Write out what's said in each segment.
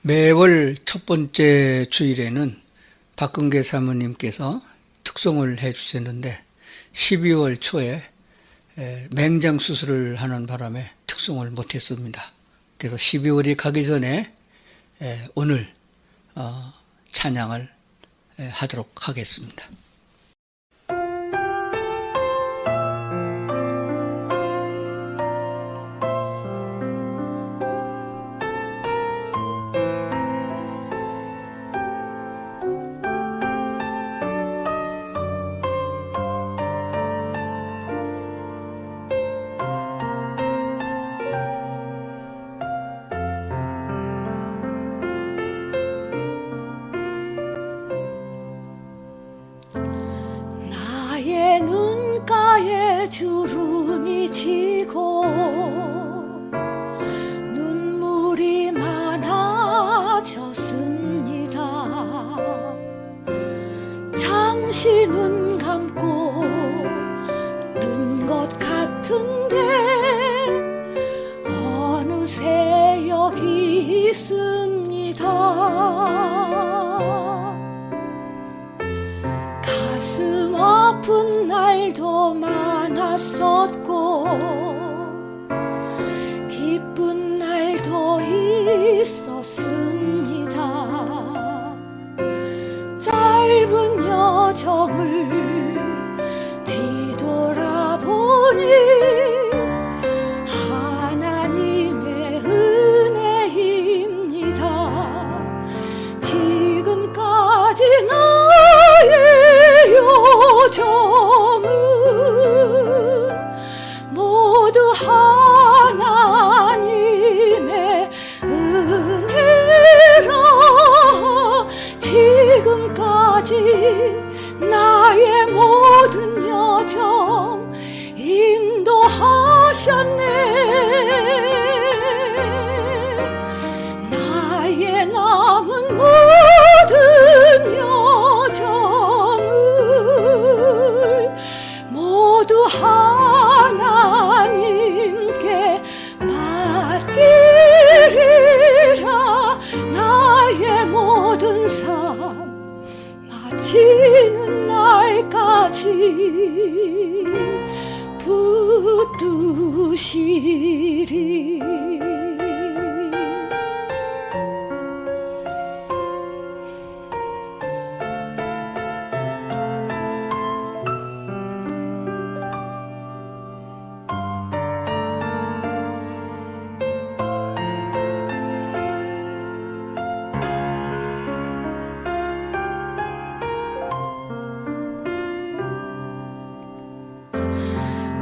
매월 첫 번째 주일에는 박근계 사모님께서 특송을 해 주셨는데 12월 초에 맹장 수술을 하는 바람에 특송을 못했습니다. 그래서 12월이 가기 전에 오늘 찬양을 하도록 하겠습니다. 나의 눈가에 주름이 지고 눈물이 많아졌습니다. 잠시 눈 감고 뜬 것 같은데 어느새 여기 있습니다. 가슴 아픈 날도 많았었고 기쁜 날도 있었습니다. 짧은 여정을 뒤돌아보니 하나님의 은혜입니다. 지금까지 나의 요정은 모두 하나님의 은혜라. 지금까지 나의 모든 여정 인도하셨네. 나의 남은 모든 여정을 모두 하나님께 맡기리라. 나의 모든 삶 마치는 날까지 붙드시리.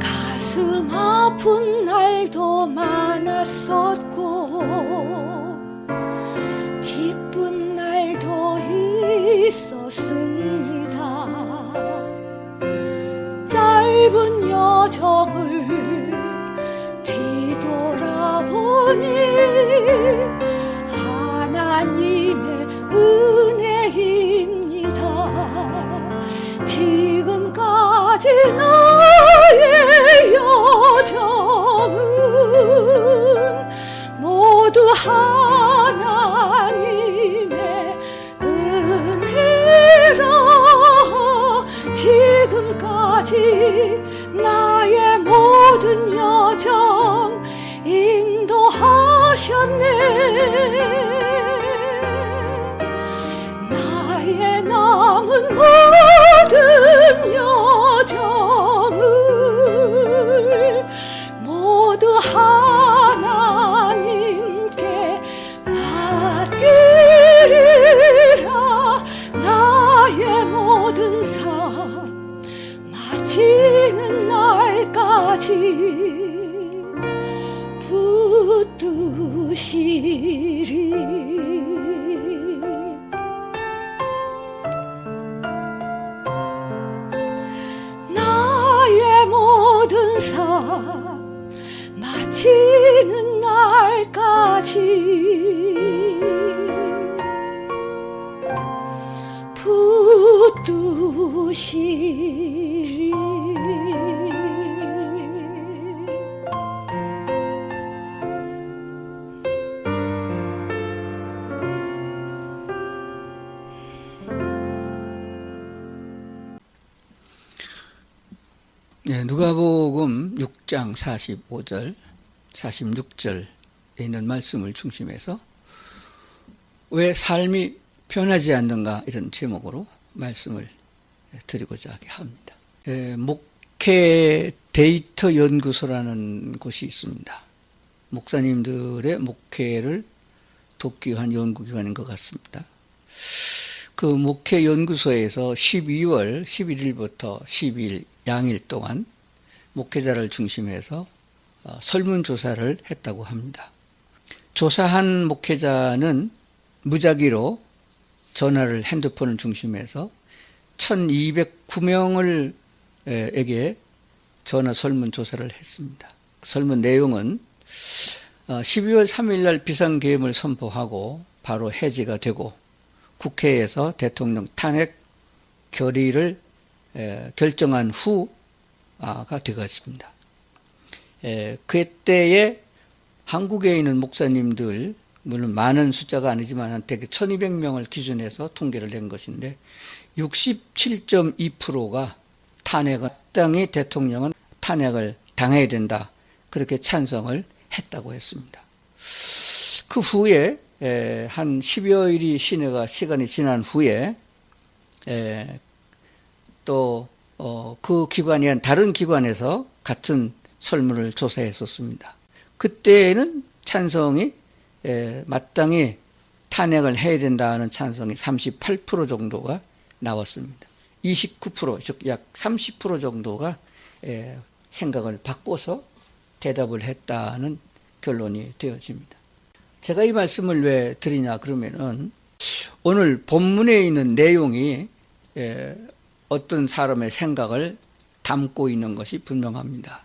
가슴 아픈 날도 많았었고 기쁜 날도 있었습니다. 짧은 여정을 뒤돌아보니 하나님의 은혜입니다. 지금까지 나의 여정은 모두 하나님의 은혜라. 지금까지 나의 모든 여정 인도하셨네. 나의 남은 모든 여정을 모두 하나님께 맡기리라. 나의 모든 삶 마치는 날까지 붙드시리. 나의 모든 삶 마치는 날까지 붙드시리. 네, 누가복음 6장 45절, 46절에 있는 말씀을 중심해서 왜 삶이 변하지 않는가 이런 제목으로 말씀을 드리고자 합니다. 목회 데이터 연구소라는 곳이 있습니다. 목사님들의 목회를 돕기 위한 연구기관인 것 같습니다. 그 목회 연구소에서 12월 11일부터 12일 양일 동안 목회자를 중심해서 설문조사를 했다고 합니다. 조사한 목회자는 무작위로 전화를 핸드폰을 중심해서 1209명을 에게 전화 설문조사를 했습니다. 설문 내용은 12월 3일 날 비상계엄을 선포하고 바로 해제가 되고 국회에서 대통령 탄핵 결의를 결정한 후가 되었습니다. 그때에 한국에 있는 목사님들, 물론 많은 숫자가 아니지만 대개 1200명을 기준해서 통계를 낸 것인데 67.2%가 탄핵은 땅이 대통령은 탄핵을 당해야 된다. 그렇게 찬성을 했다고 했습니다. 그 후에 한 10여일이 시간이 지난 후에 또 그 기관이 한 다른 기관에서 같은 설문을 조사했었습니다. 그때는 찬성이 마땅히 탄핵을 해야 된다는 찬성이 38% 정도가 나왔습니다. 29%, 즉 약 30% 정도가 생각을 바꿔서 대답을 했다는 결론이 되어집니다. 제가 이 말씀을 왜 드리냐 그러면은 오늘 본문에 있는 내용이 어떤 사람의 생각을 담고 있는 것이 분명합니다.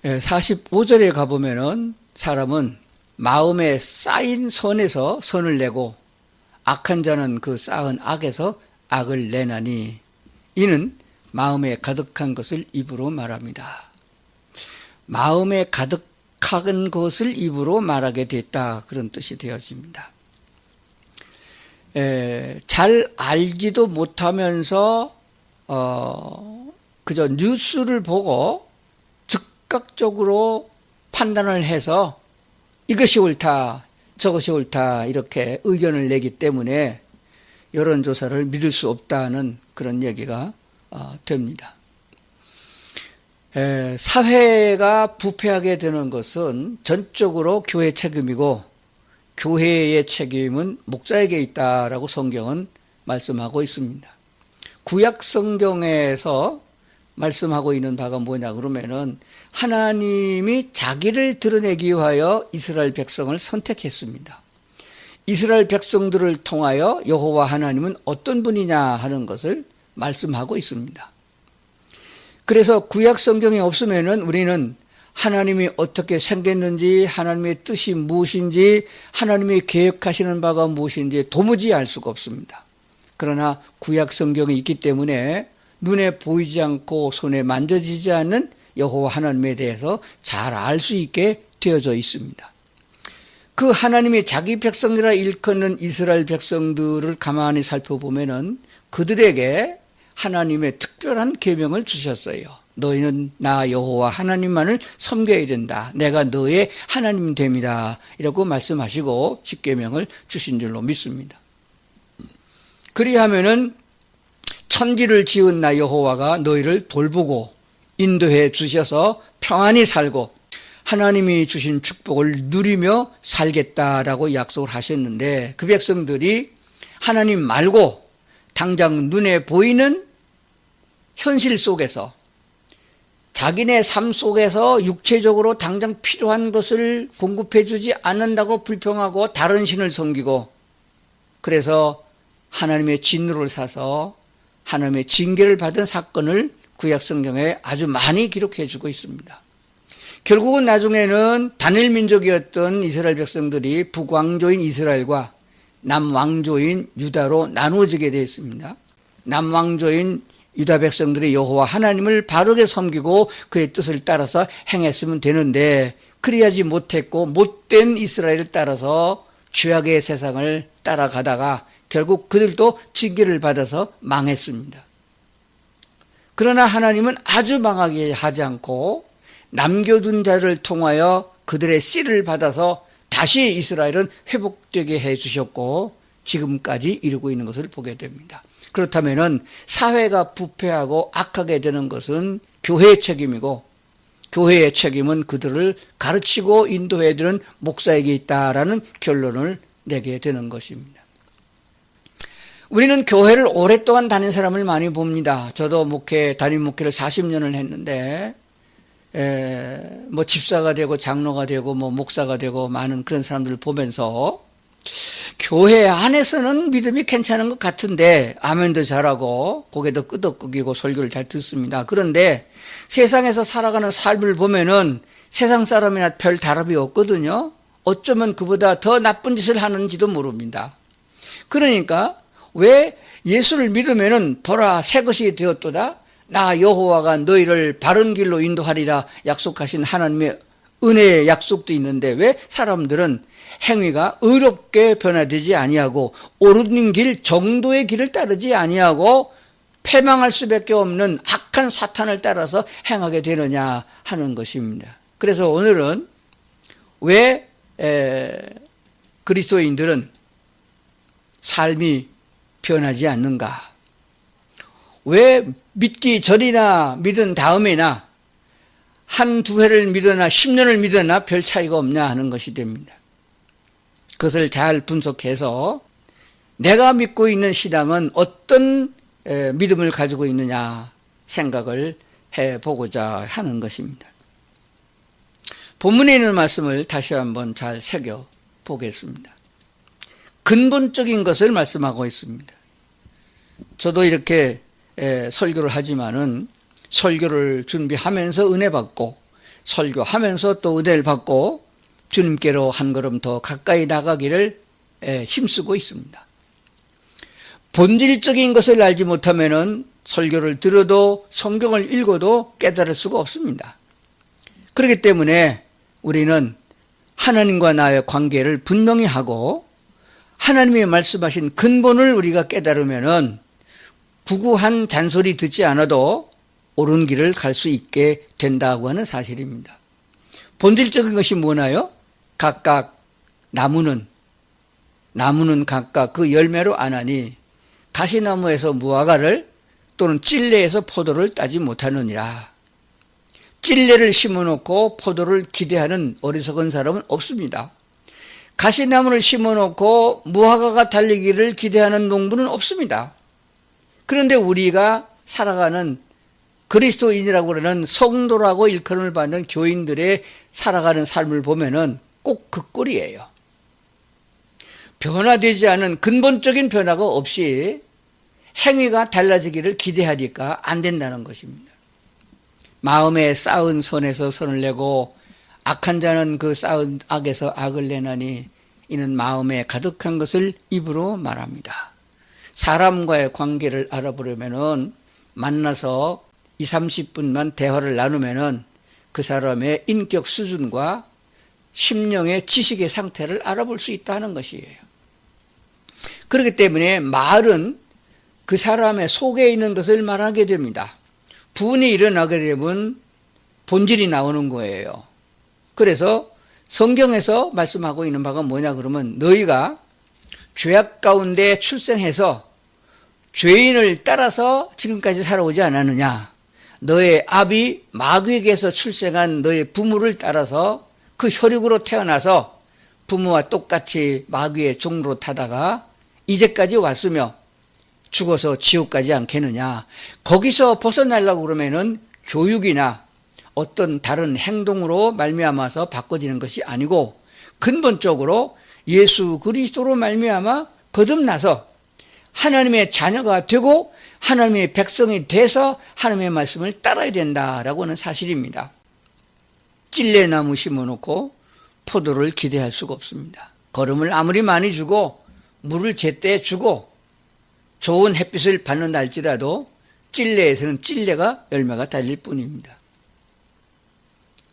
45절에 가보면은 사람은 마음에 쌓인 선에서 선을 내고 악한 자는 그 쌓은 악에서 악을 내나니 이는 마음에 가득한 것을 입으로 말합니다. 마음에 가득한 것을 입으로 말하게 됐다. 그런 뜻이 되어집니다. 잘 알지도 못하면서 그저 뉴스를 보고 즉각적으로 판단을 해서 이것이 옳다, 저것이 옳다 이렇게 의견을 내기 때문에 여론조사를 믿을 수 없다는 그런 얘기가 됩니다. 사회가 부패하게 되는 것은 전적으로 교회 책임이고 교회의 책임은 목자에게 있다라고 성경은 말씀하고 있습니다. 구약 성경에서 말씀하고 있는 바가 뭐냐 그러면은 하나님이 자기를 드러내기 위하여 이스라엘 백성을 선택했습니다. 이스라엘 백성들을 통하여 여호와 하나님은 어떤 분이냐 하는 것을 말씀하고 있습니다. 그래서 구약 성경이 없으면은 우리는 하나님이 어떻게 생겼는지, 하나님의 뜻이 무엇인지, 하나님이 계획하시는 바가 무엇인지 도무지 알 수가 없습니다. 그러나 구약 성경이 있기 때문에 눈에 보이지 않고 손에 만져지지 않는 여호와 하나님에 대해서 잘 알 수 있게 되어져 있습니다. 그 하나님이 자기 백성이라 일컫는 이스라엘 백성들을 가만히 살펴보면은 그들에게 하나님의 특별한 계명을 주셨어요. 너희는 나 여호와 하나님만을 섬겨야 된다. 내가 너의 하나님 됩니다. 이라고 말씀하시고 십계명을 주신 줄로 믿습니다. 그리하면은 천지를 지은 나 여호와가 너희를 돌보고 인도해 주셔서 평안히 살고 하나님이 주신 축복을 누리며 살겠다라고 약속을 하셨는데 그 백성들이 하나님 말고 당장 눈에 보이는 현실 속에서 자기네 삶 속에서 육체적으로 당장 필요한 것을 공급해 주지 않는다고 불평하고 다른 신을 섬기고 그래서 하나님의 진노를 사서 하나님의 징계를 받은 사건을 구약 성경에 아주 많이 기록해 주고 있습니다. 결국은 나중에는 단일 민족이었던 이스라엘 백성들이 북왕조인 이스라엘과 남왕조인 유다로 나누어지게 되었습니다. 남왕조인 유다 백성들이 여호와 하나님을 바르게 섬기고 그의 뜻을 따라서 행했으면 되는데 그리하지 못했고 못된 이스라엘을 따라서 죄악의 세상을 따라가다가 결국 그들도 징계를 받아서 망했습니다. 그러나 하나님은 아주 망하게 하지 않고 남겨둔 자를 통하여 그들의 씨를 받아서 다시 이스라엘은 회복되게 해주셨고 지금까지 이루고 있는 것을 보게 됩니다. 그렇다면 사회가 부패하고 악하게 되는 것은 교회의 책임이고 교회의 책임은 그들을 가르치고 인도해야 되는 목사에게 있다라는 결론을 내게 되는 것입니다. 우리는 교회를 오랫동안 다닌 사람을 많이 봅니다. 저도 담임 목회를 40년을 했는데 뭐 집사가 되고 장로가 되고 뭐 목사가 되고 많은 그런 사람들을 보면서 교회 안에서는 믿음이 괜찮은 것 같은데 아멘도 잘하고 고개도 끄덕끄기고 설교를 잘 듣습니다. 그런데 세상에서 살아가는 삶을 보면은 세상 사람이나 별 다름이 없거든요. 어쩌면 그보다 더 나쁜 짓을 하는지도 모릅니다. 그러니까 왜 예수를 믿으면은 보라 새 것이 되었도다 나 여호와가 너희를 바른 길로 인도하리라 약속하신 하나님의 은혜의 약속도 있는데 왜 사람들은 행위가 의롭게 변화되지 아니하고 옳은 길 정도의 길을 따르지 아니하고 패망할 수밖에 없는 악한 사탄을 따라서 행하게 되느냐 하는 것입니다. 그래서 오늘은 왜 그리스도인들은 삶이 변하지 않는가? 왜 믿기 전이나 믿은 다음에나 한두 해를 믿으나 10년을 믿으나 별 차이가 없냐 하는 것이 됩니다. 그것을 잘 분석해서 내가 믿고 있는 신앙은 어떤 믿음을 가지고 있느냐 생각을 해보고자 하는 것입니다. 본문에 있는 말씀을 다시 한번 잘 새겨보겠습니다. 근본적인 것을 말씀하고 있습니다. 저도 이렇게 설교를 하지만은 설교를 준비하면서 은혜 받고 설교하면서 또 은혜를 받고 주님께로 한 걸음 더 가까이 나가기를 힘쓰고 있습니다. 본질적인 것을 알지 못하면은 설교를 들어도 성경을 읽어도 깨달을 수가 없습니다. 그렇기 때문에 우리는 하나님과 나의 관계를 분명히 하고 하나님이 말씀하신 근본을 우리가 깨달으면은 구구한 잔소리 듣지 않아도 옳은 길을 갈 수 있게 된다고 하는 사실입니다. 본질적인 것이 뭐나요? 각각 나무는 각각 그 열매로 아나니 가시나무에서 무화과를 또는 찔레에서 포도를 따지 못하느니라. 찔레를 심어놓고 포도를 기대하는 어리석은 사람은 없습니다. 가시나무를 심어놓고 무화과가 달리기를 기대하는 농부는 없습니다. 그런데 우리가 살아가는 그리스도인이라고 하는 성도라고 일컬음을 받는 교인들의 살아가는 삶을 보면은 꼭 그 꼴이에요. 변화되지 않은 근본적인 변화가 없이 행위가 달라지기를 기대하니까 안 된다는 것입니다. 마음에 쌓은 선에서 선을 내고 악한 자는 그 쌓은 악에서 악을 내나니 이는 마음에 가득한 것을 입으로 말합니다. 사람과의 관계를 알아보려면은 만나서 20-30분만 대화를 나누면은 그 사람의 인격 수준과 심령의 지식의 상태를 알아볼 수 있다는 것이에요. 그렇기 때문에 말은 그 사람의 속에 있는 것을 말하게 됩니다. 분이 일어나게 되면 본질이 나오는 거예요. 그래서 성경에서 말씀하고 있는 바가 뭐냐 그러면 너희가 죄악 가운데 출생해서 죄인을 따라서 지금까지 살아오지 않았느냐. 너의 아비 마귀에게서 출생한 너의 부모를 따라서 그 혈육으로 태어나서 부모와 똑같이 마귀의 종로 타다가 이제까지 왔으며 죽어서 지옥 가지 않겠느냐. 거기서 벗어나려고 그러면은 교육이나 어떤 다른 행동으로 말미암아서 바꿔지는 것이 아니고 근본적으로 예수 그리스도로 말미암아 거듭나서 하나님의 자녀가 되고 하나님의 백성이 돼서 하나님의 말씀을 따라야 된다라고 하는 사실입니다. 찔레나무 심어놓고 포도를 기대할 수가 없습니다. 거름을 아무리 많이 주고 물을 제때 주고 좋은 햇빛을 받는다 할지라도 찔레에서는 찔레가 열매가 달릴 뿐입니다.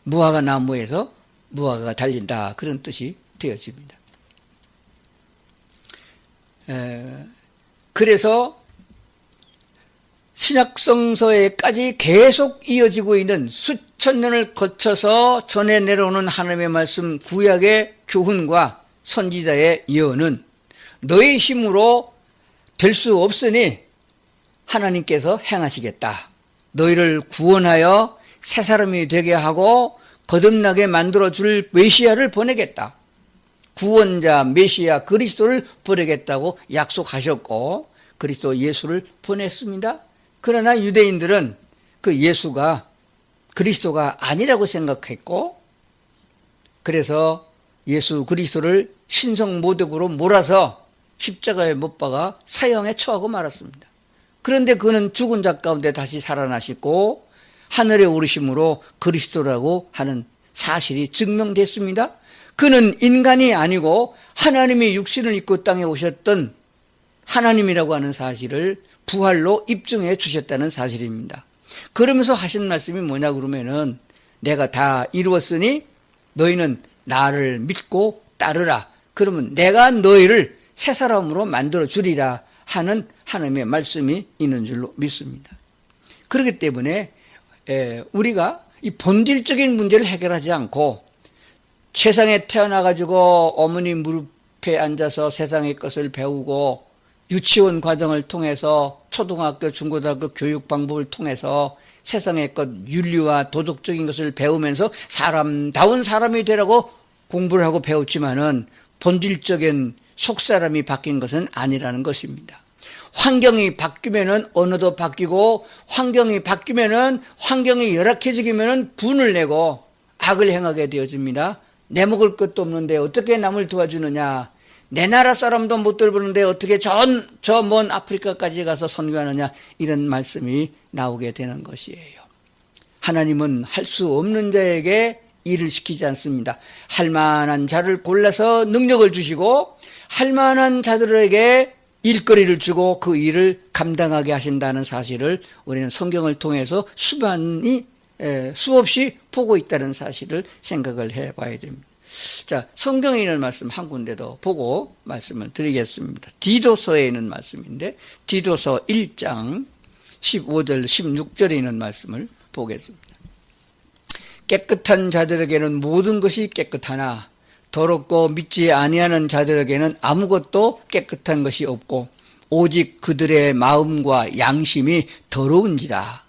무화과 나무에서 무화과가 달린다 그런 뜻이 되어집니다. 그래서 신약성서에까지 계속 이어지고 있는 수천 년을 거쳐서 전해 내려오는 하나님의 말씀, 구약의 교훈과 선지자의 예언은 너의 힘으로 될 수 없으니 하나님께서 행하시겠다. 너희를 구원하여 새 사람이 되게 하고 거듭나게 만들어줄 메시아를 보내겠다. 구원자 메시아 그리스도를 보내겠다고 약속하셨고 그리스도 예수를 보냈습니다. 그러나 유대인들은 그 예수가 그리스도가 아니라고 생각했고 그래서 예수 그리스도를 신성 모독으로 몰아서 십자가에 못 박아 사형에 처하고 말았습니다. 그런데 그는 죽은 자 가운데 다시 살아나시고 하늘에 오르심으로 그리스도라고 하는 사실이 증명됐습니다. 그는 인간이 아니고 하나님이 육신을 입고 땅에 오셨던 하나님이라고 하는 사실을 부활로 입증해 주셨다는 사실입니다. 그러면서 하신 말씀이 뭐냐 그러면은 내가 다 이루었으니 너희는 나를 믿고 따르라. 그러면 내가 너희를 새 사람으로 만들어 주리라 하는 하나님의 말씀이 있는 줄로 믿습니다. 그렇기 때문에 우리가 이 본질적인 문제를 해결하지 않고 세상에 태어나가지고 어머니 무릎에 앉아서 세상의 것을 배우고 유치원 과정을 통해서 초등학교, 중고등학교 교육 방법을 통해서 세상의 것, 윤리와 도덕적인 것을 배우면서 사람다운 사람이 되라고 공부를 하고 배웠지만은 본질적인 속사람이 바뀐 것은 아니라는 것입니다. 환경이 바뀌면은 언어도 바뀌고 환경이 바뀌면은 환경이 열악해지면은 분을 내고 악을 행하게 되어집니다. 내 먹을 것도 없는데 어떻게 남을 도와주느냐. 내 나라 사람도 못 돌보는데 어떻게 저 먼 아프리카까지 가서 선교하느냐. 이런 말씀이 나오게 되는 것이에요. 하나님은 할 수 없는 자에게 일을 시키지 않습니다. 할 만한 자를 골라서 능력을 주시고 할 만한 자들에게 일거리를 주고 그 일을 감당하게 하신다는 사실을 우리는 성경을 통해서 수없이 보고 있다는 사실을 생각을 해봐야 됩니다. 자, 성경에 있는 말씀 한 군데도 보고 말씀을 드리겠습니다. 디도서에 있는 말씀인데 디도서 1장 15절 16절에 있는 말씀을 보겠습니다. 깨끗한 자들에게는 모든 것이 깨끗하나 더럽고 믿지 아니하는 자들에게는 아무것도 깨끗한 것이 없고 오직 그들의 마음과 양심이 더러운지라.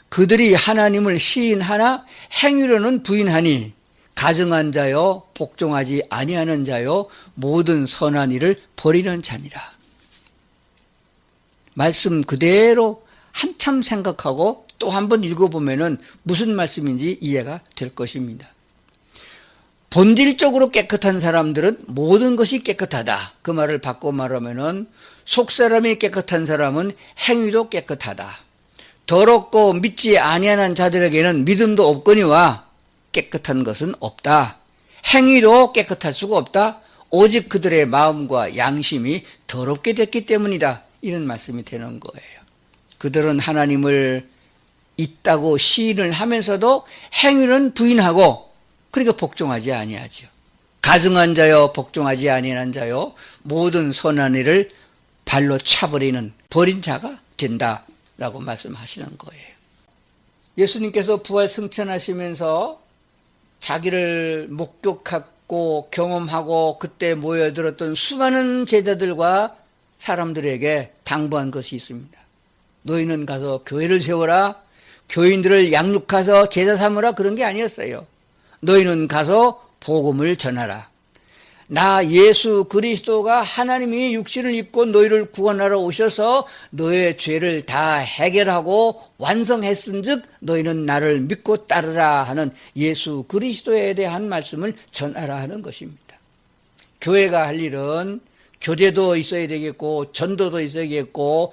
그들이 하나님을 시인하나 행위로는 부인하니 가증한 자요 복종하지 아니하는 자요 모든 선한 일을 버리는 자니라. 말씀 그대로 한참 생각하고 또 한번 읽어보면은 무슨 말씀인지 이해가 될 것입니다. 본질적으로 깨끗한 사람들은 모든 것이 깨끗하다. 그 말을 바꿔 말하면은 속사람이 깨끗한 사람은 행위도 깨끗하다. 더럽고 믿지 아니하는 자들에게는 믿음도 없거니와 깨끗한 것은 없다. 행위도 깨끗할 수가 없다. 오직 그들의 마음과 양심이 더럽게 됐기 때문이다. 이런 말씀이 되는 거예요. 그들은 하나님을 있다고 시인을 하면서도 행위는 부인하고 그러니까 복종하지 아니하죠. 가증한 자요 복종하지 아니하는 자요 모든 선한 일을 발로 차버리는 버린 자가 된다라고 말씀하시는 거예요. 예수님께서 부활 승천하시면서 자기를 목격하고 경험하고 그때 모여들었던 수많은 제자들과 사람들에게 당부한 것이 있습니다. 너희는 가서 교회를 세워라. 교인들을 양육해서 제자 삼으라. 그런 게 아니었어요. 너희는 가서 복음을 전하라. 나 예수 그리스도가 하나님이 육신을 입고 너희를 구원하러 오셔서 너의 죄를 다 해결하고 완성했은즉 너희는 나를 믿고 따르라 하는 예수 그리스도에 대한 말씀을 전하라 하는 것입니다. 교회가 할 일은 교제도 있어야 되겠고 전도도 있어야겠고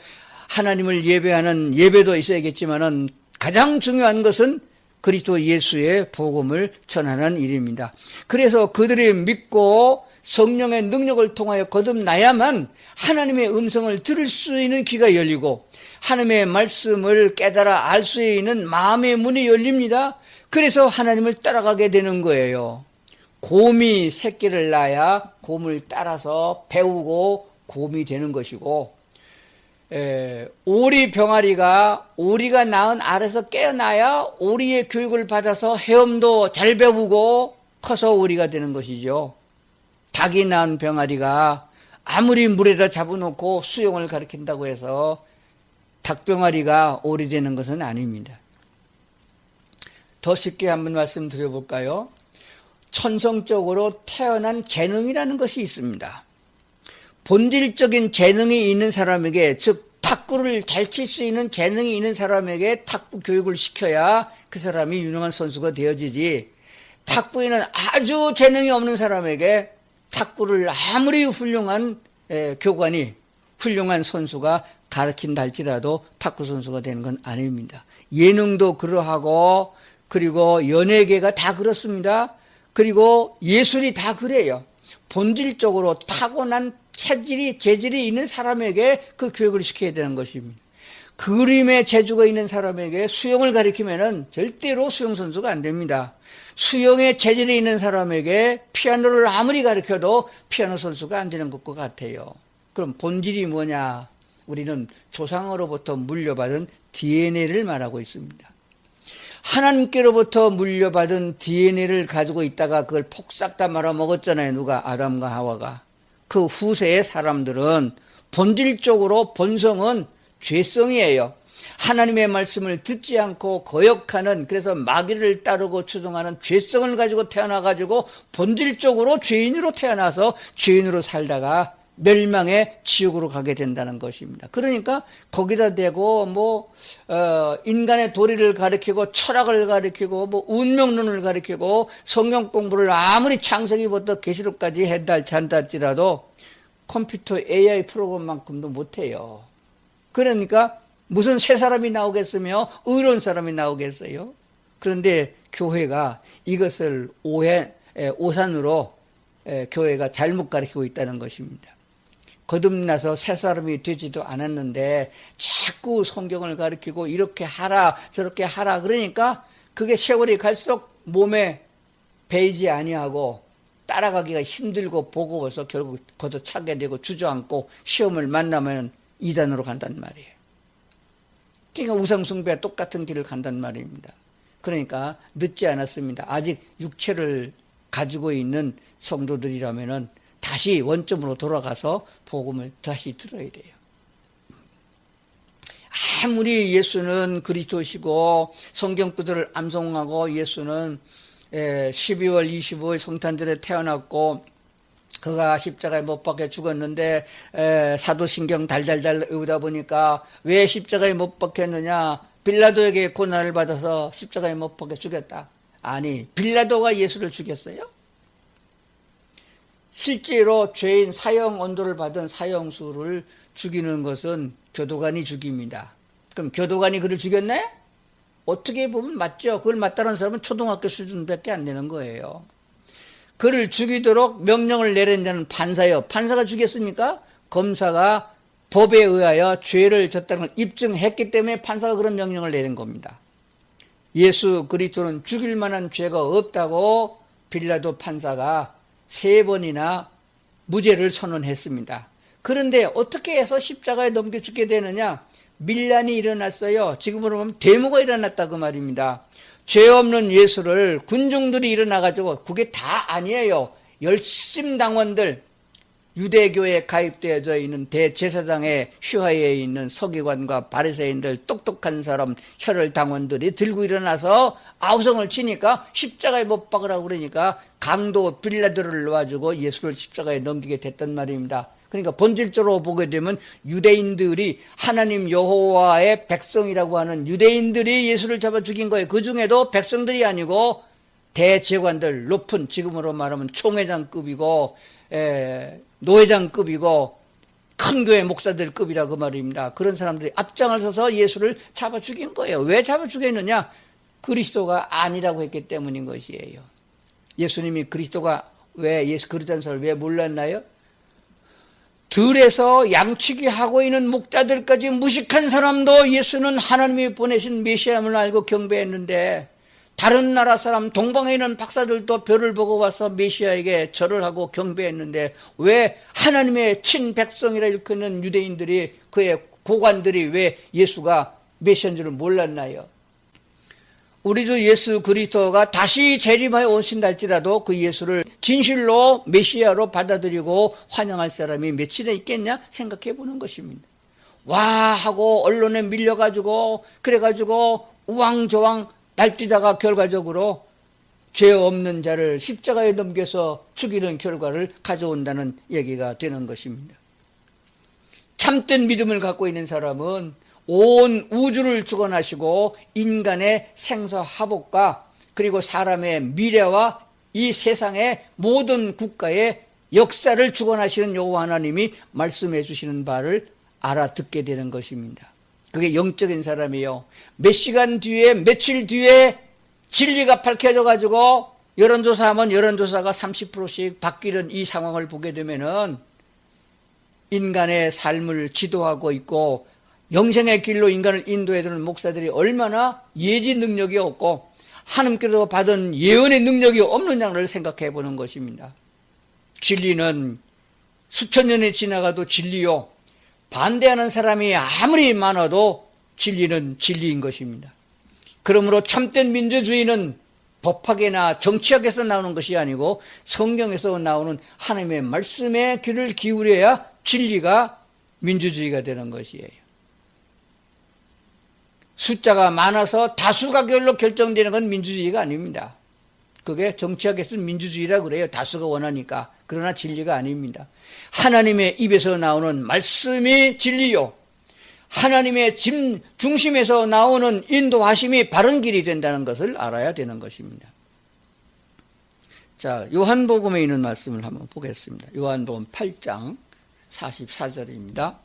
하나님을 예배하는 예배도 있어야겠지만은 가장 중요한 것은 그리스도 예수의 복음을 전하는 일입니다. 그래서 그들이 믿고 성령의 능력을 통하여 거듭나야만 하나님의 음성을 들을 수 있는 귀가 열리고 하나님의 말씀을 깨달아 알 수 있는 마음의 문이 열립니다. 그래서 하나님을 따라가게 되는 거예요. 곰이 새끼를 낳아야 곰을 따라서 배우고 곰이 되는 것이고 오리 병아리가 오리가 낳은 알에서 깨어나야 오리의 교육을 받아서 헤엄도 잘 배우고 커서 오리가 되는 것이죠. 닭이 낳은 병아리가 아무리 물에다 잡아놓고 수영을 가르친다고 해서 닭병아리가 오리 되는 것은 아닙니다. 더 쉽게 한번 말씀드려볼까요? 천성적으로 태어난 재능이라는 것이 있습니다. 본질적인 재능이 있는 사람에게, 즉 탁구를 잘 칠 수 있는 재능이 있는 사람에게 탁구 교육을 시켜야 그 사람이 유능한 선수가 되어지지, 탁구에는 아주 재능이 없는 사람에게 탁구를 아무리 훌륭한 교관이, 훌륭한 선수가 가르친다 할지라도 탁구 선수가 되는 건 아닙니다. 예능도 그러하고, 그리고 연예계가 다 그렇습니다. 그리고 예술이 다 그래요. 본질적으로 타고난 재질이 있는 사람에게 그 교육을 시켜야 되는 것입니다. 그림의 재주가 있는 사람에게 수영을 가르치면은 절대로 수영 선수가 안 됩니다. 수영의 재질이 있는 사람에게 피아노를 아무리 가르쳐도 피아노 선수가 안 되는 것과 같아요. 그럼 본질이 뭐냐? 우리는 조상으로부터 물려받은 DNA를 말하고 있습니다. 하나님께로부터 물려받은 DNA를 가지고 있다가 그걸 폭삭 다 말아먹었잖아요. 누가? 아담과 하와가. 그 후세의 사람들은 본질적으로 본성은 죄성이에요. 하나님의 말씀을 듣지 않고 거역하는, 그래서 마귀를 따르고 추종하는 죄성을 가지고 태어나가지고 본질적으로 죄인으로 태어나서 죄인으로 살다가 멸망의 지옥으로 가게 된다는 것입니다. 그러니까 거기다 대고 인간의 도리를 가르치고 철학을 가르치고 운명론을 가르치고 성경 공부를 아무리 창세기부터 계시록까지 한달지라도 컴퓨터 AI 프로그램만큼도 못해요. 그러니까 무슨 새 사람이 나오겠으며 의로운 사람이 나오겠어요? 그런데 교회가 이것을 오산으로 교회가 잘못 가르치고 있다는 것입니다. 거듭나서 새 사람이 되지도 않았는데 자꾸 성경을 가르치고 이렇게 하라 저렇게 하라 그러니까 그게 세월이 갈수록 몸에 배이지 아니하고 따라가기가 힘들고 버거워서 결국 걷어차게 되고 주저앉고 시험을 만나면 이단으로 간단 말이에요. 그러니까 우상숭배와 똑같은 길을 간단 말입니다. 그러니까 늦지 않았습니다. 아직 육체를 가지고 있는 성도들이라면은 다시 원점으로 돌아가서 복음을 다시 들어야 돼요. 아무리 예수는 그리스도시고 성경구절을 암송하고 예수는 12월 25일 성탄절에 태어났고 그가 십자가에 못 박혀 죽었는데 사도신경 달달달 외우다 보니까 왜 십자가에 못 박혔느냐? 빌라도에게 고난을 받아서 십자가에 못 박혀 죽였다. 아니, 빌라도가 예수를 죽였어요? 실제로 죄인 사형 언도를 받은 사형수를 죽이는 것은 교도관이 죽입니다. 그럼 교도관이 그를 죽였네? 어떻게 보면 맞죠. 그걸 맞다는 사람은 초등학교 수준밖에 안 되는 거예요. 그를 죽이도록 명령을 내린 자는 판사요. 판사가 죽였습니까? 검사가 법에 의하여 죄를 졌다는 걸 입증했기 때문에 판사가 그런 명령을 내린 겁니다. 예수 그리스도는 죽일 만한 죄가 없다고 빌라도 판사가 3번이나 무죄를 선언했습니다. 그런데 어떻게 해서 십자가에 넘겨 죽게 되느냐? 밀란이 일어났어요. 지금으로 보면 데모가 일어났다 그 말입니다. 죄 없는 예수를 군중들이 일어나가지고, 그게 다 아니에요. 열심당원들, 유대교에 가입되어져 있는 대제사장의 휘하에 있는 서기관과 바리새인들, 똑똑한 사람, 혈혈당원들이 들고 일어나서 아우성을 치니까 십자가에 못 박으라고 그러니까 강도 빌라도를 놓아주고 예수를 십자가에 넘기게 됐단 말입니다. 그러니까 본질적으로 보게 되면 유대인들이, 하나님 여호와의 백성이라고 하는 유대인들이 예수를 잡아 죽인 거예요. 그 중에도 백성들이 아니고 대제관들, 높은, 지금으로 말하면 총회장급이고 노회장급이고 큰 교회 목사들급이라 그 말입니다. 그런 사람들이 앞장을 서서 예수를 잡아 죽인 거예요. 왜 잡아 죽였느냐? 그리스도가 아니라고 했기 때문인 것이에요. 예수님이 그리스도가 왜 예수 그리스도라는 사람을 왜 몰랐나요? 들에서 양치기 하고 있는 목자들까지 무식한 사람도 예수는 하나님이 보내신 메시아임을 알고 경배했는데, 다른 나라 사람, 동방에 있는 박사들도 별을 보고 와서 메시아에게 절을 하고 경배했는데 왜 하나님의 친백성이라 일컫는 유대인들이 그의 고관들이 왜 예수가 메시아인 줄을 몰랐나요? 우리도 예수 그리스도가 다시 재림하여 오신다 할지라도 그 예수를 진실로 메시아로 받아들이고 환영할 사람이 몇이나 있겠냐 생각해 보는 것입니다. 와 하고 언론에 밀려가지고 그래가지고 우왕좌왕 날뛰다가 결과적으로 죄 없는 자를 십자가에 넘겨서 죽이는 결과를 가져온다는 얘기가 되는 것입니다. 참된 믿음을 갖고 있는 사람은 온 우주를 주관하시고 인간의 생사화복과 그리고 사람의 미래와 이 세상의 모든 국가의 역사를 주관하시는 여호와 하나님이 말씀해 주시는 바를 알아듣게 되는 것입니다. 그게 영적인 사람이에요. 몇 시간 뒤에 며칠 뒤에 진리가 밝혀져 가지고 여론조사하면 여론조사가 30%씩 바뀌는 이 상황을 보게 되면은 인간의 삶을 지도하고 있고 영생의 길로 인간을 인도해 주는 목사들이 얼마나 예지 능력이 없고 하나님께서 받은 예언의 능력이 없느냐를 생각해 보는 것입니다. 진리는 수천 년이 지나가도 진리요, 반대하는 사람이 아무리 많아도 진리는 진리인 것입니다. 그러므로 참된 민주주의는 법학이나 정치학에서 나오는 것이 아니고 성경에서 나오는 하나님의 말씀에 귀를 기울여야 진리가 민주주의가 되는 것이에요. 숫자가 많아서 다수가 결로 결정되는 건 민주주의가 아닙니다. 그게 정치학에서는 민주주의라고 그래요. 다수가 원하니까. 그러나 진리가 아닙니다. 하나님의 입에서 나오는 말씀이 진리요, 하나님의 중심에서 나오는 인도하심이 바른 길이 된다는 것을 알아야 되는 것입니다. 자, 요한복음에 있는 말씀을 한번 보겠습니다. 요한복음 8장 44절입니다.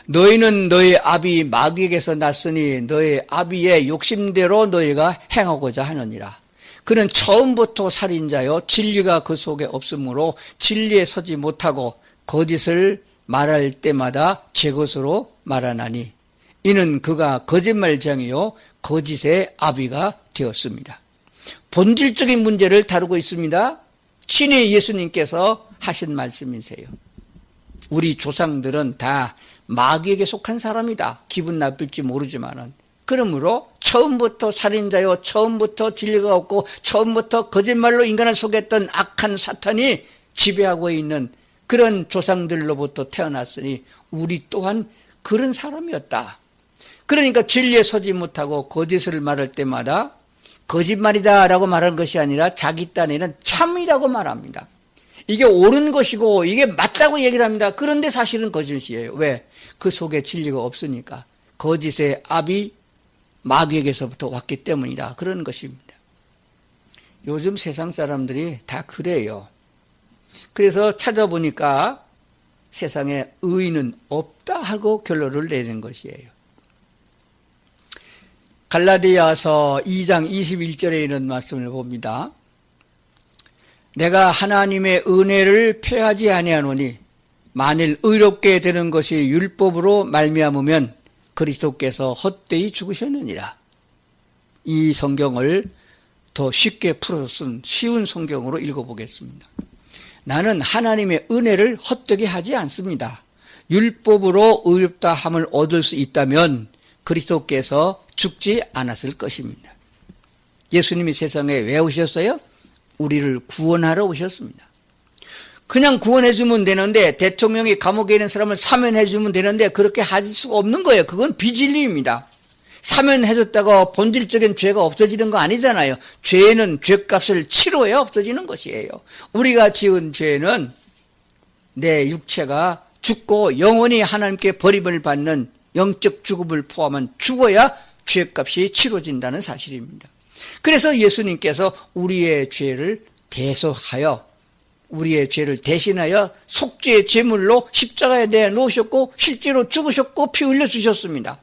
너희는 너희 아비 마귀에게서 났으니 너희 아비의 욕심대로 너희가 행하고자 하느니라. 그는 처음부터 살인자요 진리가 그 속에 없으므로 진리에 서지 못하고 거짓을 말할 때마다 제 것으로 말하나니 이는 그가 거짓말쟁이요 거짓의 아비가 되었습니다. 본질적인 문제를 다루고 있습니다. 친히 예수님께서 하신 말씀이세요. 우리 조상들은 다 마귀에게 속한 사람이다. 기분 나쁠지 모르지만은. 그러므로 처음부터 살인자요, 처음부터 진리가 없고 처음부터 거짓말로 인간을 속였던 악한 사탄이 지배하고 있는 그런 조상들로부터 태어났으니 우리 또한 그런 사람이었다. 그러니까 진리에 서지 못하고 거짓을 말할 때마다 거짓말이다 라고 말하는 것이 아니라 자기 딴에는 참이라고 말합니다. 이게 옳은 것이고 이게 맞다고 얘기를 합니다. 그런데 사실은 거짓이에요. 왜? 그 속에 진리가 없으니까. 거짓의 압이 마귀에게서부터 왔기 때문이다. 그런 것입니다. 요즘 세상 사람들이 다 그래요. 그래서 찾아보니까 세상에 의인은 없다 하고 결론을 내는 것이에요. 갈라디아서 2장 21절에 있는 말씀을 봅니다. 내가 하나님의 은혜를 폐하지 아니하노니 만일 의롭게 되는 것이 율법으로 말미암으면 그리스도께서 헛되이 죽으셨느니라. 이 성경을 더 쉽게 풀어서 쓴 쉬운 성경으로 읽어보겠습니다. 나는 하나님의 은혜를 헛되게 하지 않습니다. 율법으로 의롭다 함을 얻을 수 있다면 그리스도께서 죽지 않았을 것입니다. 예수님이 세상에 왜 오셨어요? 우리를 구원하러 오셨습니다. 그냥 구원해주면 되는데, 대통령이 감옥에 있는 사람을 사면해주면 되는데 그렇게 할 수가 없는 거예요. 그건 비진리입니다. 사면해줬다고 본질적인 죄가 없어지는 거 아니잖아요. 죄는 죄값을 치러야 없어지는 것이에요. 우리가 지은 죄는 내 육체가 죽고 영원히 하나님께 버림을 받는 영적 죽음을 포함한 죽어야 죄값이 치러진다는 사실입니다. 그래서 예수님께서 우리의 죄를 대속하여 우리의 죄를 대신하여 속죄의 제물로 십자가에 내놓으셨고 실제로 죽으셨고 피 흘려 주셨습니다.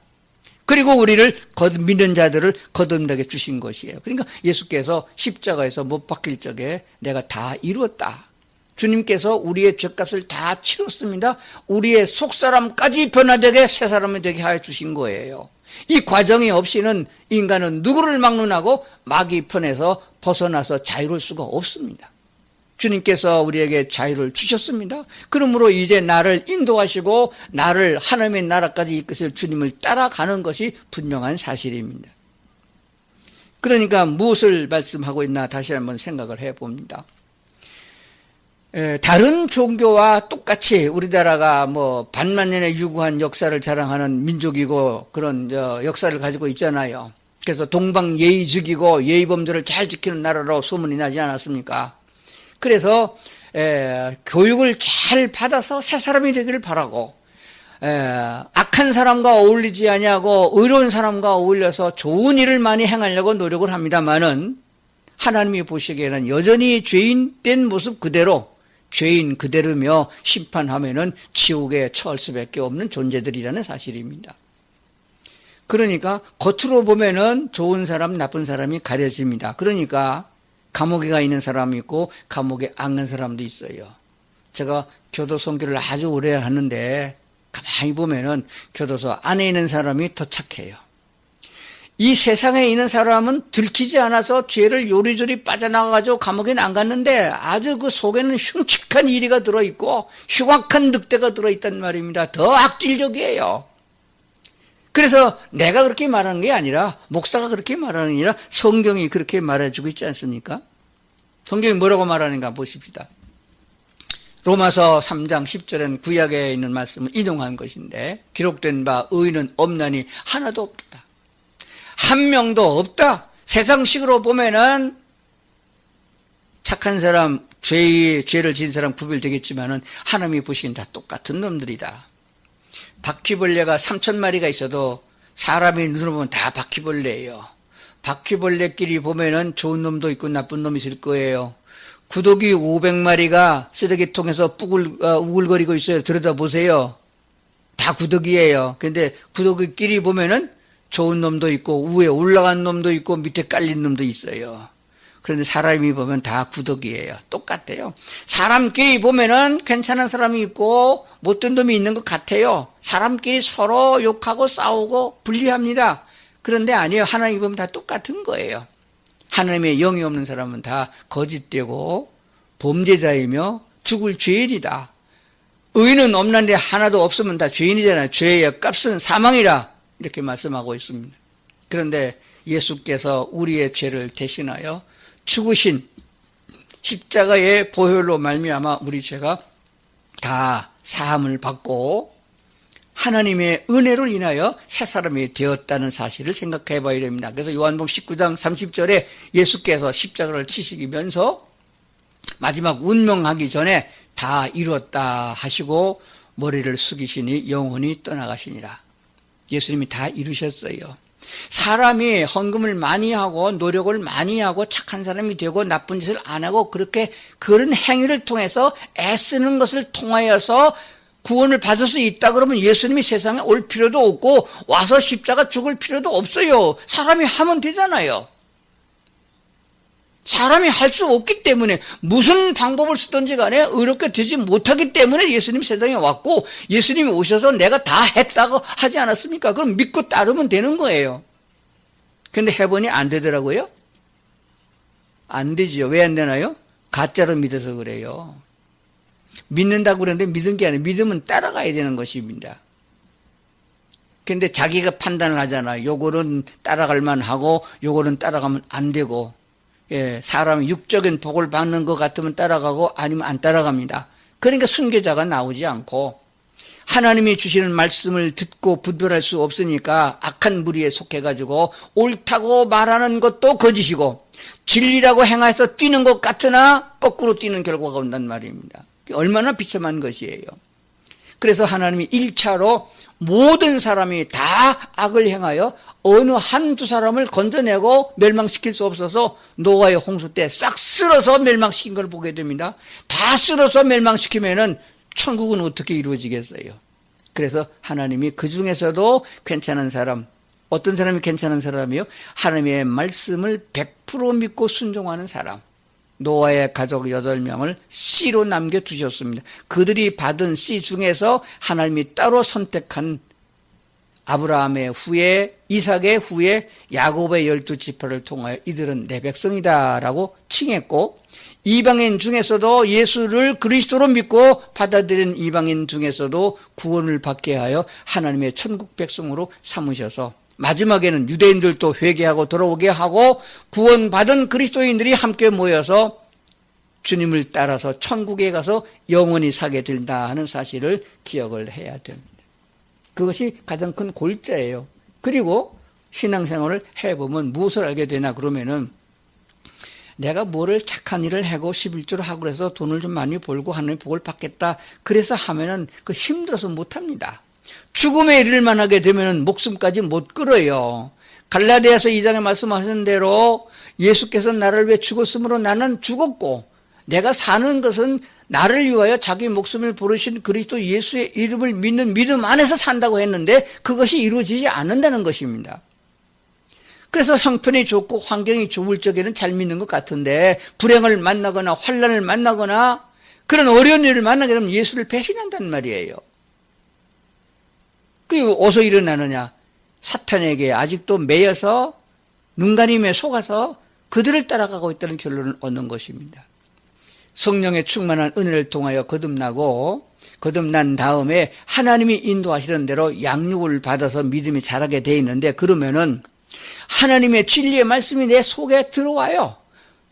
그리고 우리를 믿는 자들을 거듭나게 주신 것이에요. 그러니까 예수께서 십자가에서 못 박힐 적에 내가 다 이루었다. 주님께서 우리의 죄값을 다 치렀습니다. 우리의 속사람까지 변화되게 새 사람이 되게 하여 주신 거예요. 이 과정이 없이는 인간은 누구를 막론하고 마귀 편에서 벗어나서 자유로울 수가 없습니다. 주님께서 우리에게 자유를 주셨습니다. 그러므로 이제 나를 인도하시고 나를 하나님의 나라까지 이끄실 주님을 따라가는 것이 분명한 사실입니다. 그러니까 무엇을 말씀하고 있나 다시 한번 생각을 해봅니다. 다른 종교와 똑같이 우리나라가 뭐 반만년에 유구한 역사를 자랑하는 민족이고 그런 역사를 가지고 있잖아요. 그래서 동방예의적이고 예의범죄를 잘 지키는 나라로 소문이 나지 않았습니까? 그래서 교육을 잘 받아서 새 사람이 되기를 바라고 악한 사람과 어울리지 아니하고 의로운 사람과 어울려서 좋은 일을 많이 행하려고 노력을 합니다마는 하나님이 보시기에는 여전히 죄인된 모습 그대로 죄인 그대로며 심판하면은 지옥에 처할 수밖에 없는 존재들이라는 사실입니다. 그러니까 겉으로 보면은 좋은 사람, 나쁜 사람이 가려집니다. 그러니까 감옥에 가 있는 사람이 있고 감옥에 앉는 사람도 있어요. 제가 교도 선교를 아주 오래 하는데 가만히 보면은 교도소 안에 있는 사람이 더 착해요. 이 세상에 있는 사람은 들키지 않아서 죄를 요리조리 빠져나가가지고 감옥에 안 갔는데 아주 그 속에는 흉측한 이리가 들어있고 흉악한 늑대가 들어있단 말입니다. 더 악질적이에요. 그래서 내가 그렇게 말하는 게 아니라 목사가 그렇게 말하는 게 아니라 성경이 그렇게 말해주고 있지 않습니까? 성경이 뭐라고 말하는가 보십시다. 로마서 3장 10절엔 구약에 있는 말씀을 인용한 것인데 기록된 바 의인은 없나니 하나도 없다. 한 명도 없다. 세상식으로 보면은 착한 사람, 죄를 지은 사람 구별되겠지만은 하나님이 보시기엔 다 똑같은 놈들이다. 바퀴벌레가 3,000마리가 있어도 사람의 눈으로 보면 다 바퀴벌레예요. 바퀴벌레끼리 보면은 좋은 놈도 있고 나쁜 놈이 있을 거예요. 구더기 500마리가 쓰레기통에서 우글거리고 있어요. 들여다보세요. 다 구더기예요. 근데 구더기끼리 보면은 좋은 놈도 있고 위에 올라간 놈도 있고 밑에 깔린 놈도 있어요. 그런데 사람이 보면 다 구더기예요. 똑같아요. 사람끼리 보면은 괜찮은 사람이 있고 못된 놈이 있는 것 같아요. 사람끼리 서로 욕하고 싸우고 분리합니다. 그런데 아니에요. 하나님 보면 다 똑같은 거예요. 하나님의 영이 없는 사람은 다 거짓되고 범죄자이며 죽을 죄인이다. 의인은 없는데 하나도 없으면 다 죄인이잖아요. 죄의 값은 사망이라 이렇게 말씀하고 있습니다. 그런데 예수께서 우리의 죄를 대신하여 죽으신 십자가의 보혈로 말미암아 우리 죄가 다 사함을 받고 하나님의 은혜로 인하여 새 사람이 되었다는 사실을 생각해 봐야 됩니다. 그래서 요한복음 19장 30절에 예수께서 십자가를 치시면서 마지막 운명하기 전에 다 이루었다 하시고 머리를 숙이시니 영혼이 떠나가시니라. 예수님이 다 이루셨어요. 사람이 헌금을 많이 하고 노력을 많이 하고 착한 사람이 되고 나쁜 짓을 안 하고 그렇게 그런 행위를 통해서 애쓰는 것을 통하여서 구원을 받을 수 있다 그러면 예수님이 세상에 올 필요도 없고 와서 십자가 죽을 필요도 없어요. 사람이 하면 되잖아요. 사람이 할 수 없기 때문에 무슨 방법을 쓰든지 간에 의롭게 되지 못하기 때문에 예수님 세상에 왔고 예수님이 오셔서 내가 다 했다고 하지 않았습니까? 그럼 믿고 따르면 되는 거예요. 근데 해보니 안 되더라고요. 안 되지요. 왜 안 되나요? 가짜로 믿어서 그래요. 믿는다고 그러는데 믿은 게 아니라 믿으면 따라가야 되는 것입니다. 근데 자기가 판단을 하잖아요. 요거는 따라갈 만하고 요거는 따라가면 안 되고 사람이 육적인 복을 받는 것 같으면 따라가고 아니면 안 따라갑니다. 그러니까 순교자가 나오지 않고 하나님이 주시는 말씀을 듣고 분별할 수 없으니까 악한 무리에 속해가지고 옳다고 말하는 것도 거짓이고 진리라고 행해서 뛰는 것 같으나 거꾸로 뛰는 결과가 온단 말입니다. 얼마나 비참한 것이에요. 그래서 하나님이 1차로 모든 사람이 다 악을 행하여 어느 한두 사람을 건져내고 멸망시킬 수 없어서 노아의 홍수 때 싹 쓸어서 멸망시킨 걸 보게 됩니다. 다 쓸어서 멸망시키면은 천국은 어떻게 이루어지겠어요? 그래서 하나님이 그 중에서도 괜찮은 사람, 어떤 사람이 괜찮은 사람이요? 하나님의 말씀을 100% 믿고 순종하는 사람. 노아의 가족 8명을 씨로 남겨두셨습니다. 그들이 받은 씨 중에서 하나님이 따로 선택한 아브라함의 후에, 이삭의 후에 야곱의 12지파를 통하여 이들은 내 백성이다라고 칭했고, 이방인 중에서도 예수를 그리스도로 믿고 받아들인 이방인 중에서도 구원을 받게 하여 하나님의 천국 백성으로 삼으셔서 마지막에는 유대인들도 회개하고 돌아오게 하고 구원받은 그리스도인들이 함께 모여서 주님을 따라서 천국에 가서 영원히 살게 된다 하는 사실을 기억을 해야 됩니다. 그것이 가장 큰 골자예요. 그리고 신앙생활을 해보면 무엇을 알게 되나 그러면은 내가 뭐를 착한 일을 하고 11조를 하고 그래서 돈을 좀 많이 벌고 하나님의 복을 받겠다. 그래서 하면은 그 힘들어서 못합니다. 죽음에 이를 만하게 되면은 목숨까지 못 끌어요. 갈라디아서 2장에 말씀하신 대로 예수께서 나를 위해 죽었으므로 나는 죽었고 내가 사는 것은 나를 위하여 자기 목숨을 부르신 그리스도 예수의 이름을 믿는 믿음 안에서 산다고 했는데 그것이 이루어지지 않는다는 것입니다. 그래서 형편이 좋고 환경이 좋을 적에는 잘 믿는 것 같은데 불행을 만나거나 환난을 만나거나 그런 어려운 일을 만나게 되면 예수를 배신한단 말이에요. 그게 어디서 일어나느냐? 사탄에게 아직도 매여서 눈가림에 속아서 그들을 따라가고 있다는 결론을 얻는 것입니다. 성령의 충만한 은혜를 통하여 거듭난 다음에 하나님이 인도하시는 대로 양육을 받아서 믿음이 자라게 돼 있는데 그러면은 하나님의 진리의 말씀이 내 속에 들어와요.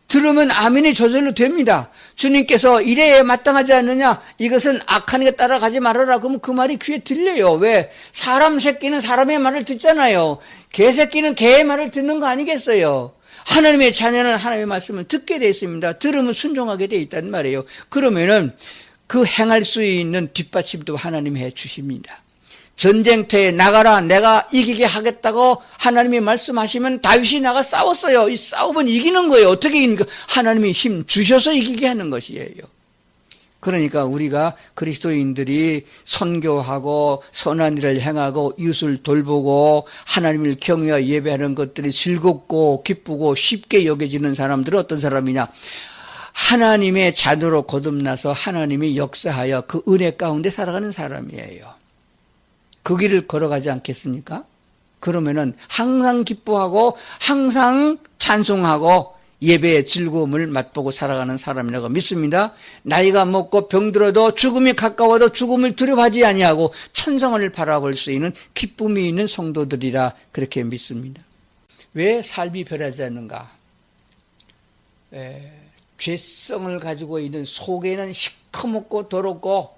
들으면 아멘이 저절로 됩니다. 주님께서 이래야 마땅하지 않느냐? 이것은 악한 게 따라가지 말아라. 그러면 그 말이 귀에 들려요. 왜? 사람 새끼는 사람의 말을 듣잖아요. 개 새끼는 개의 말을 듣는 거 아니겠어요? 하나님의 자녀는 하나님의 말씀을 듣게 되어 있습니다. 들으면 순종하게 되어 있단 말이에요. 그러면은 그 행할 수 있는 뒷받침도 하나님이 해 주십니다. 전쟁터에 나가라 내가 이기게 하겠다고 하나님이 말씀하시면 다윗이 나가 싸웠어요. 이 싸우면 이기는 거예요. 어떻게 이기는 거예요? 하나님이 힘 주셔서 이기게 하는 것이에요. 그러니까 우리가 그리스도인들이 선교하고 선한 일을 행하고 이웃을 돌보고 하나님을 경외하여 예배하는 것들이 즐겁고 기쁘고 쉽게 여겨지는 사람들은 어떤 사람이냐? 하나님의 자녀로 거듭나서 하나님이 역사하여 그 은혜 가운데 살아가는 사람이에요. 그 길을 걸어가지 않겠습니까? 그러면은 항상 기뻐하고 항상 찬송하고 예배의 즐거움을 맛보고 살아가는 사람이라고 믿습니다. 나이가 먹고 병들어도 죽음이 가까워도 죽음을 두려워하지 아니하고 천성을 바라볼 수 있는 기쁨이 있는 성도들이라 그렇게 믿습니다. 왜 삶이 변하지 않는가? 죄성을 가지고 있는 속에는 시커멓고 더럽고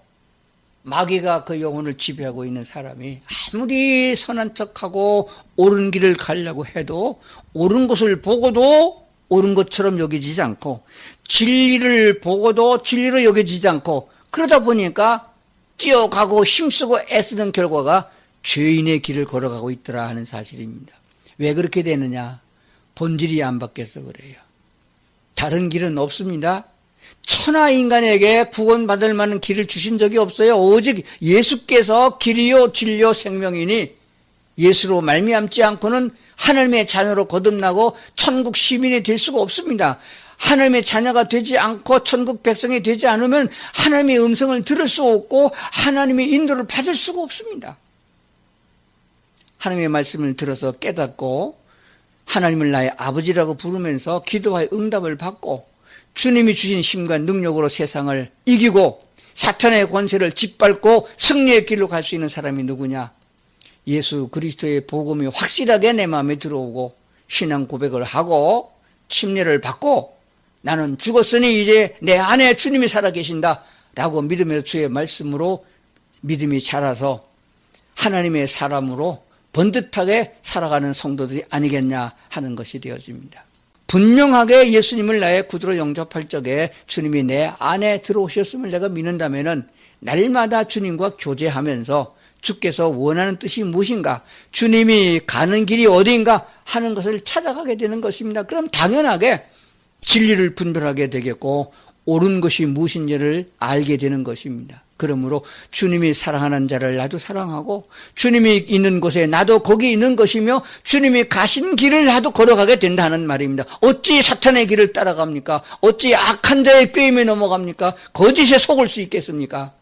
마귀가 그 영혼을 지배하고 있는 사람이 아무리 선한 척하고 옳은 길을 가려고 해도 옳은 것을 보고도 옳은 것처럼 여겨지지 않고 진리를 보고도 진리로 여겨지지 않고 그러다 보니까 뛰어가고 힘쓰고 애쓰는 결과가 죄인의 길을 걸어가고 있더라 하는 사실입니다. 왜 그렇게 되느냐? 본질이 안 바뀌어서 그래요. 다른 길은 없습니다. 천하 인간에게 구원받을 만한 길을 주신 적이 없어요. 오직 예수께서 길이요 진리요 생명이니 예수로 말미암지 않고는 하나님의 자녀로 거듭나고 천국 시민이 될 수가 없습니다. 하나님의 자녀가 되지 않고 천국 백성이 되지 않으면 하나님의 음성을 들을 수 없고 하나님의 인도를 받을 수가 없습니다. 하나님의 말씀을 들어서 깨닫고 하나님을 나의 아버지라고 부르면서 기도하여 응답을 받고 주님이 주신 힘과 능력으로 세상을 이기고 사탄의 권세를 짓밟고 승리의 길로 갈 수 있는 사람이 누구냐? 예수 그리스도의 복음이 확실하게 내 마음에 들어오고 신앙 고백을 하고 침례를 받고 나는 죽었으니 이제 내 안에 주님이 살아계신다 라고 믿으면서 주의 말씀으로 믿음이 자라서 하나님의 사람으로 번듯하게 살아가는 성도들이 아니겠냐 하는 것이 되어집니다. 분명하게 예수님을 나의 구주로 영접할 적에 주님이 내 안에 들어오셨음을 내가 믿는다면 날마다 주님과 교제하면서 주께서 원하는 뜻이 무엇인가, 주님이 가는 길이 어디인가 하는 것을 찾아가게 되는 것입니다. 그럼 당연하게 진리를 분별하게 되겠고 옳은 것이 무엇인지를 알게 되는 것입니다. 그러므로 주님이 사랑하는 자를 나도 사랑하고 주님이 있는 곳에 나도 거기 있는 것이며 주님이 가신 길을 나도 걸어가게 된다는 말입니다. 어찌 사탄의 길을 따라갑니까? 어찌 악한 자의 꾀임에 넘어갑니까? 거짓에 속을 수 있겠습니까?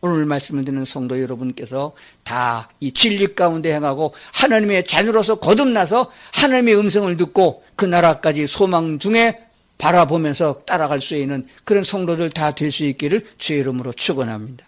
오늘 말씀을 듣는 성도 여러분께서 다 이 진리 가운데 행하고 하나님의 자녀로서 거듭나서 하나님의 음성을 듣고 그 나라까지 소망 중에 바라보면서 따라갈 수 있는 그런 성도들 다 될 수 있기를 주의 이름으로 축원합니다.